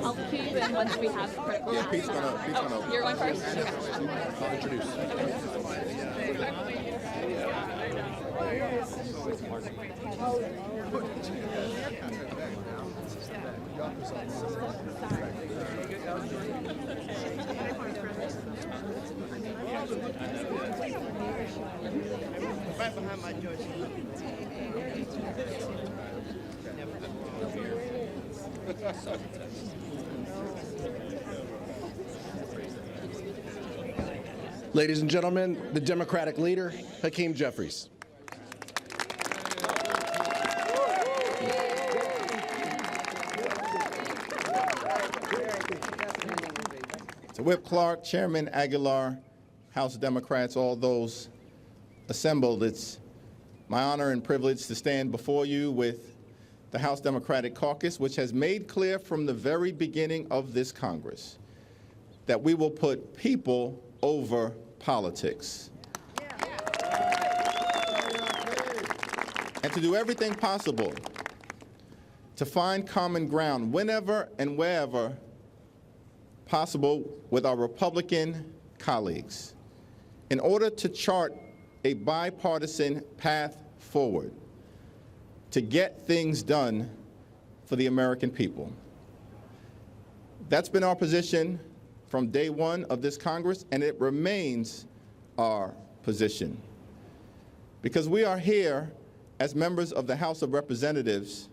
I'll cue in once we have critical mass. Pete's gonna. You're going first? Okay. I'll introduce. Right behind my judge. Ladies and gentlemen, the Democratic leader, Hakeem Jeffries. To Whip Clark, Chairman Aguilar, House Democrats, all those assembled, it's my honor and privilege to stand before you with the House Democratic Caucus, which has made clear from the very beginning of this Congress that we will put people over politics. And to do everything possible to find common ground whenever and wherever possible with our Republican colleagues in order to chart a bipartisan path forward to get things done for the American people. That's been our position from day one of this Congress, and it remains our position. Because we are here as members of the House of Representatives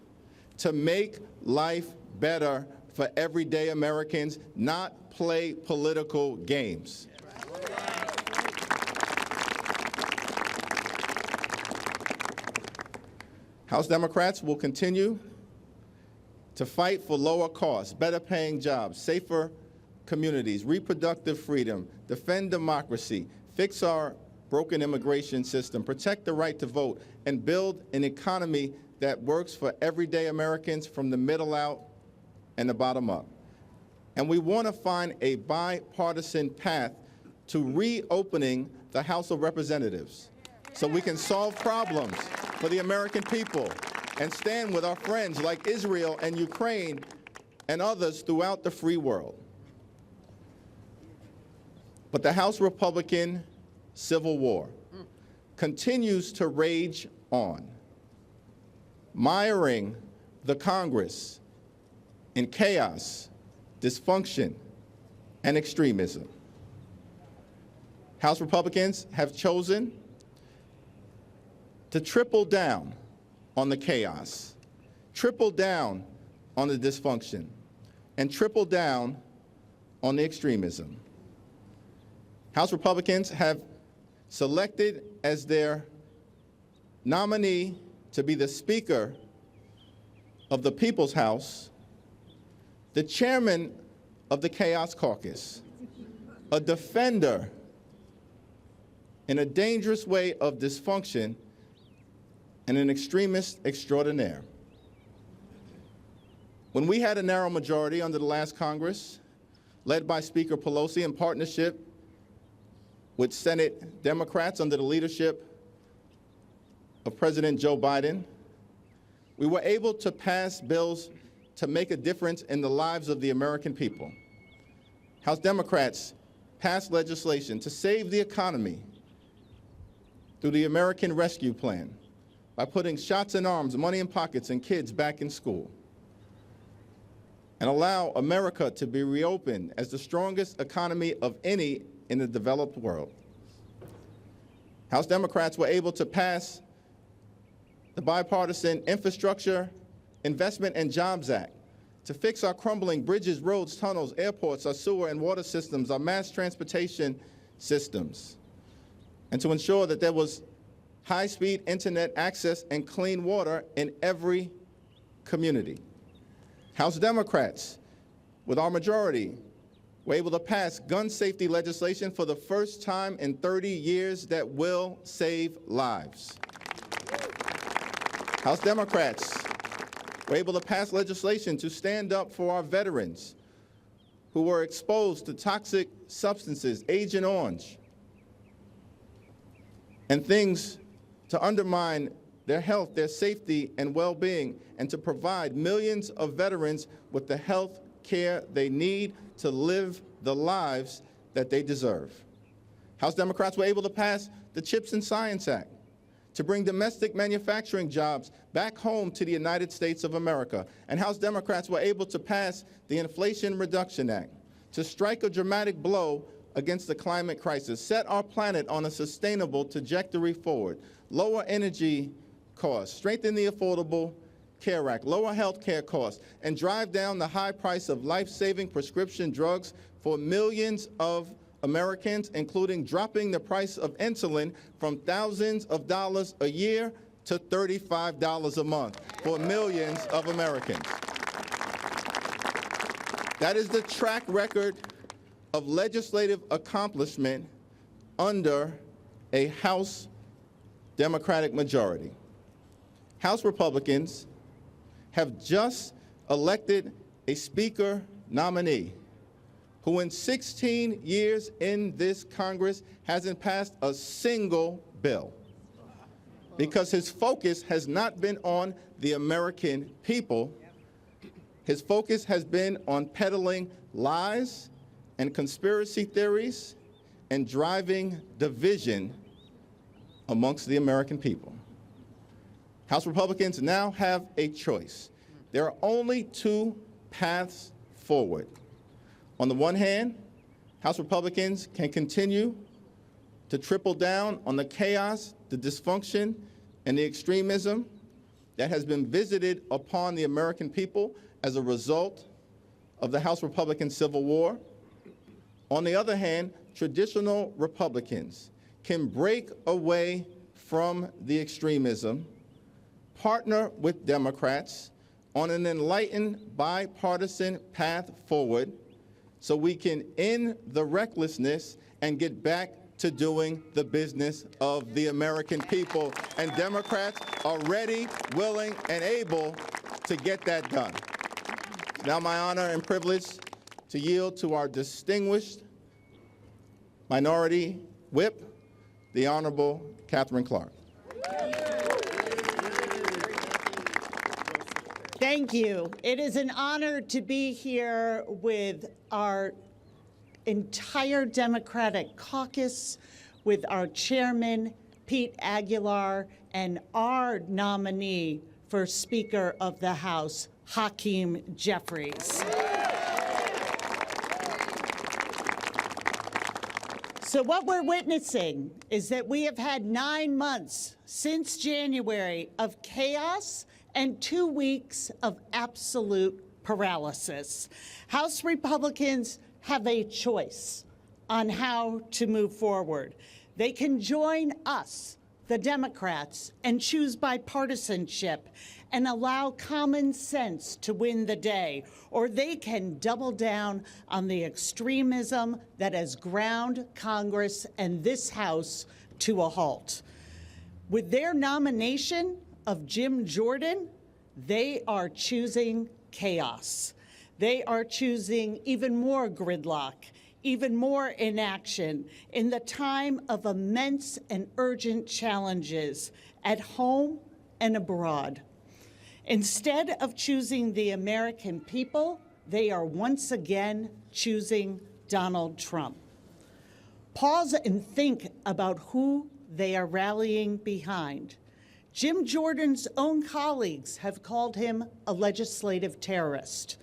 to make life better for everyday Americans, not play political games. House Democrats will continue to fight for lower costs, better paying jobs, safer communities, reproductive freedom, defend democracy, fix our broken immigration system, protect the right to vote, and build an economy that works for everyday Americans from the middle out and the bottom up. And we want to find a bipartisan path to reopening the House of Representatives so we can solve problems for the American people and stand with our friends like Israel and Ukraine and others throughout the free world. But the House Republican civil war continues to rage on, miring the Congress in chaos, dysfunction, and extremism. House Republicans have chosen to triple down on the chaos, triple down on the dysfunction, and triple down on the extremism. House Republicans have selected as their nominee to be the Speaker of the People's House the chairman of the Chaos Caucus, a defender in a dangerous way of dysfunction and an extremist extraordinaire. When we had a narrow majority under the last Congress, led by Speaker Pelosi in partnership with Senate Democrats under the leadership of President Joe Biden, we were able to pass bills to make a difference in the lives of the American people. House Democrats passed legislation to save the economy through the American Rescue Plan by putting shots in arms, money in pockets, and kids back in school, and allow America to be reopened as the strongest economy of any in the developed world. House Democrats were able to pass the Bipartisan Infrastructure Investment and Jobs Act to fix our crumbling bridges, roads, tunnels, airports, our sewer and water systems, our mass transportation systems, and to ensure that there was high-speed internet access and clean water in every community. House Democrats, with our majority, were able to pass gun safety legislation for the first time in 30 years that will save lives. House Democrats were able to pass legislation to stand up for our veterans who were exposed to toxic substances, Agent Orange, and things to undermine their health, their safety, and well-being, and to provide millions of veterans with the health care they need to live the lives that they deserve. House Democrats were able to pass the CHIPS and Science Act to bring domestic manufacturing jobs back home to the United States of America. And House Democrats were able to pass the Inflation Reduction Act to strike a dramatic blow against the climate crisis, set our planet on a sustainable trajectory forward, lower energy costs, strengthen the Affordable Care Act, lower health care costs, and drive down the high price of life-saving prescription drugs for millions of Americans, including dropping the price of insulin from thousands of dollars a year to $35 a month for millions of Americans. That is the track record of legislative accomplishment under a House Democratic majority. House Republicans have just elected a Speaker nominee who in 16 years in this Congress hasn't passed a single bill because his focus has not been on the American people. His focus has been on peddling lies and conspiracy theories and driving division amongst the American people. House Republicans now have a choice. There are only two paths forward. On the one hand, House Republicans can continue to triple down on the chaos, the dysfunction, and the extremism that has been visited upon the American people as a result of the House Republican Civil War. On the other hand, traditional Republicans can break away from the extremism, partner with Democrats on an enlightened bipartisan path forward so we can end the recklessness and get back to doing the business of the American people. And Democrats are ready, willing, and able to get that done. Now my honor and privilege to yield to our distinguished Minority Whip, the Honorable Catherine Clark. Thank you. It is an honor to be here with our entire Democratic caucus, with our chairman, Pete Aguilar, and our nominee for Speaker of the House, Hakeem Jeffries. So what we're witnessing is that we have had 9 months since January of chaos and 2 weeks of absolute paralysis. House Republicans have a choice on how to move forward. They can join us, the Democrats, and choose bipartisanship and allow common sense to win the day, or they can double down on the extremism that has ground Congress and this House to a halt. With their nomination of Jim Jordan, they are choosing chaos. They are choosing even more gridlock, even more inaction in the time of immense and urgent challenges at home and abroad. Instead of choosing the American people, they are once again choosing Donald Trump. Pause and think about who they are rallying behind. Jim Jordan's own colleagues have called him a legislative terrorist.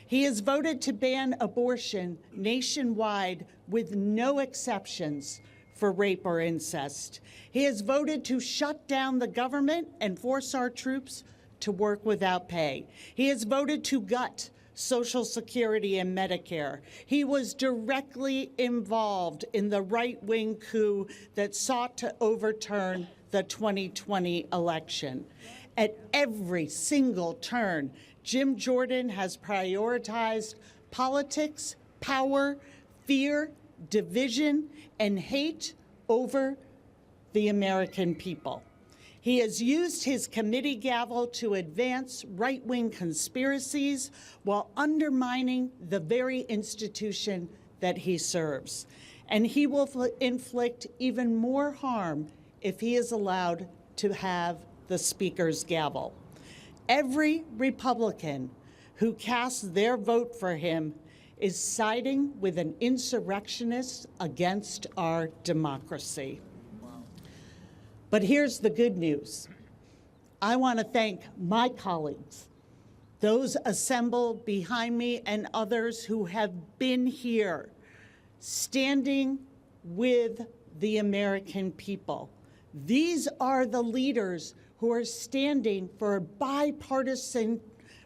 He has voted to ban abortion nationwide with no exceptions for rape or incest. He has voted to shut down the government and force our troops to work without pay. He has voted to gut Social Security and Medicare. He was directly involved in the right-wing coup that sought to overturn the 2020 election. At every single turn, Jim Jordan has prioritized politics, power, fear, division, and hate over the American people. He has used his committee gavel to advance right-wing conspiracies while undermining the very institution that he serves. And he will inflict even more harm if he is allowed to have the Speaker's gavel. Every Republican who casts their vote for him is siding with an insurrectionist against our democracy. But here's the good news. I want to thank my colleagues, those assembled behind me and others who have been here standing with the American people. These are the leaders who are standing for a bipartisan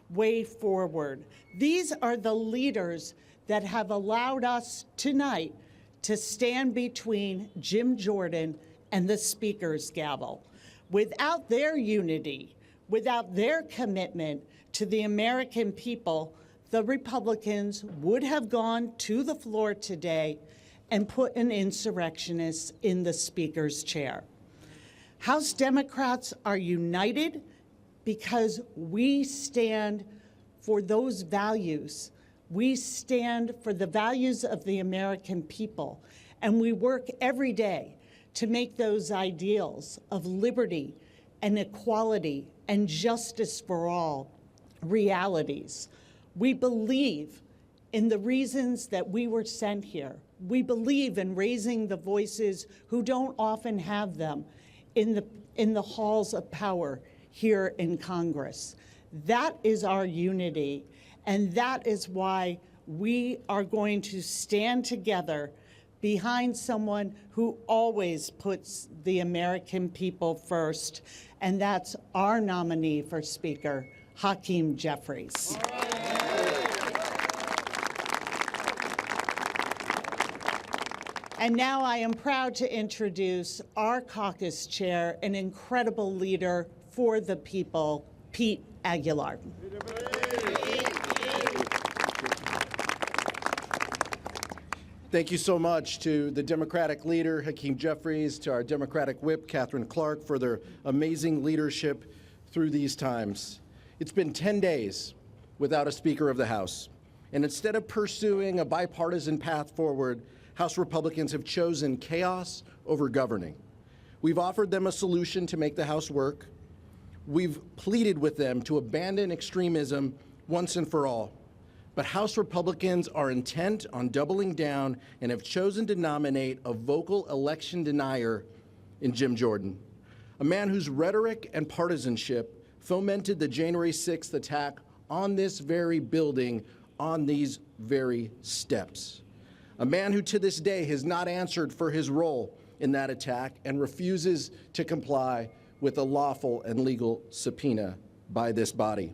way forward. These are the leaders that have allowed us tonight to stand between Jim Jordan and the Speaker's gavel. Without their unity, without their commitment to the American people, the Republicans would have gone to the floor today and put an insurrectionist in the Speaker's chair. House Democrats are united because we stand for those values. We stand for the values of the American people, and we work every day to make those ideals of liberty and equality and justice for all realities. We believe in the reasons that we were sent here. We believe in raising the voices who don't often have them in the halls of power here in Congress. That is our unity, and that is why we are going to stand together behind someone who always puts the American people first, and that's our nominee for Speaker, Hakeem Jeffries. And now I am proud to introduce our caucus chair, an incredible leader for the people, Pete Aguilar. Thank you so much to the Democratic leader, Hakeem Jeffries, to our Democratic whip, Catherine Clark, for their amazing leadership through these times. It's been 10 days without a Speaker of the House. And instead of pursuing a bipartisan path forward, House Republicans have chosen chaos over governing. We've offered them a solution to make the House work. We've pleaded with them to abandon extremism once and for all. But House Republicans are intent on doubling down and have chosen to nominate a vocal election denier in Jim Jordan, a man whose rhetoric and partisanship fomented the January 6th attack on this very building, on these very steps. A man who to this day has not answered for his role in that attack and refuses to comply with a lawful and legal subpoena by this body.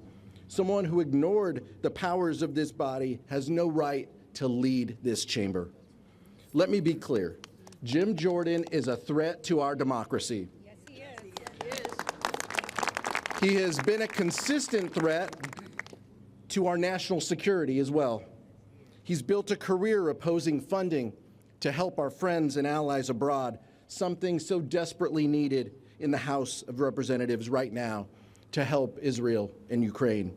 Someone who ignored the powers of this body has no right to lead this chamber. Let me be clear. Jim Jordan is a threat to our democracy. Yes, he is. He has been a consistent threat to our national security as well. He's built a career opposing funding to help our friends and allies abroad, something so desperately needed in the House of Representatives right now to help Israel and Ukraine.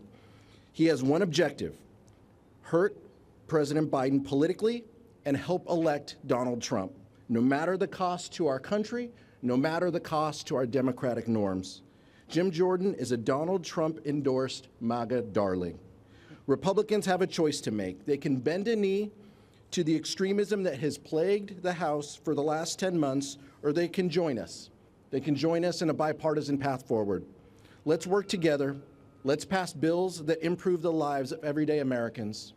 He has one objective: hurt President Biden politically and help elect Donald Trump, no matter the cost to our country, no matter the cost to our democratic norms. Jim Jordan is a Donald Trump-endorsed MAGA darling. Republicans have a choice to make. They can bend a knee to the extremism that has plagued the House for the last 10 months, or they can join us. They can join us in a bipartisan path forward. Let's work together. Let's pass bills that improve the lives of everyday Americans.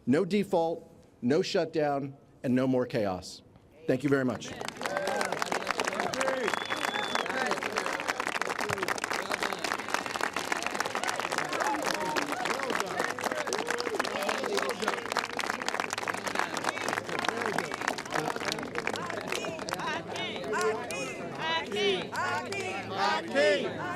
No default, no shutdown, and no more chaos. Thank you very much. Hakeem!